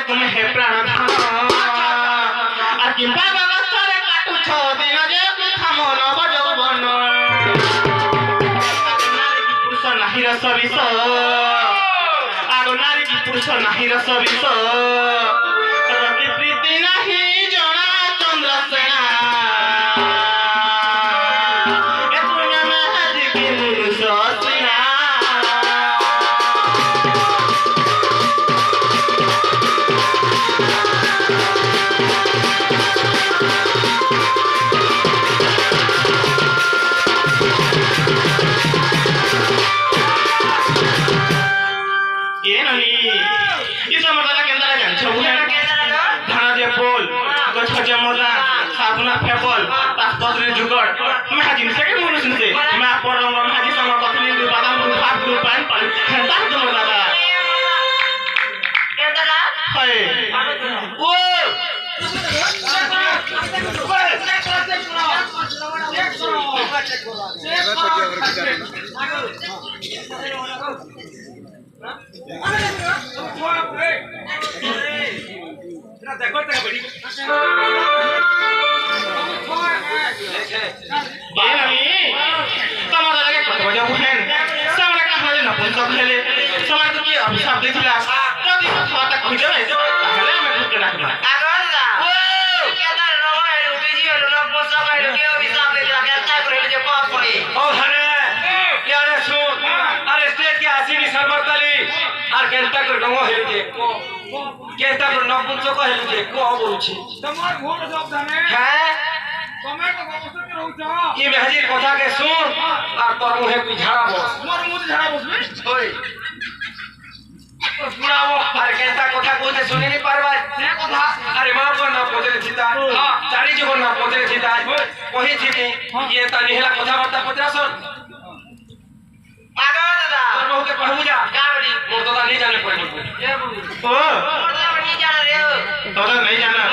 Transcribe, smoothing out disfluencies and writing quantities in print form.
তুমি হে প্রাণধন আর কিংবা ব্যবস্থারে কাটুছ দিন যে খাম নব যৌবন নারী কি পুরুষ নাহি রস বিষ আর নারী কি পুরুষ নাহি রস বিষ রতি প্রীতি নাহি জনা চন্দ্র সেনা এ দুনিয়া মে হাজি কি পুরুষ সেনা साबुना फेबल तास्पत्रे जुगड़ मैं हाजी सेके मुनु सुनसे मैं परंग हाजी संग कथली दु बादाम दु भात दु पान पान खेता तुम दादा के दादा हाय ओ देखो तेरा बड़ी अभिशाप देखिला कदी कथा खुजे ताहले मैं भूत राखबा आगल दा ओ केदार रहो रुबीजी हलो न पोसा कहलो के अभिशाप देखिला केता करे जे पाप पड़े ओ हरे यारे सुन अरे स्टेट के आसीनी सरबरतली आर केता कर डंगो हेलु जे केता कर न पुछो कहलु जे को बोलछि तमार भोट सब जाने हैं कमेंट बक्स में रहउछ ई बेहजीर कथा के सुन आ तोर मुहे तू झाड़ा बस मोर मुह झाड़ा बस ओए पूरा वो अरे केता कथा कोते सुनि नहीं पारबा से कथा अरे मार को न पचले छिता हां चारी जीवन न पचले छिता कहि छिती ये त निहला कथा बर्ता पचरा सुन आगा दादा तोर बहु के कहू जा का बड़ी मोर दादा नहीं जाने पड़े ए ओ मोर दादा नहीं जाने रे दादा नहीं जाना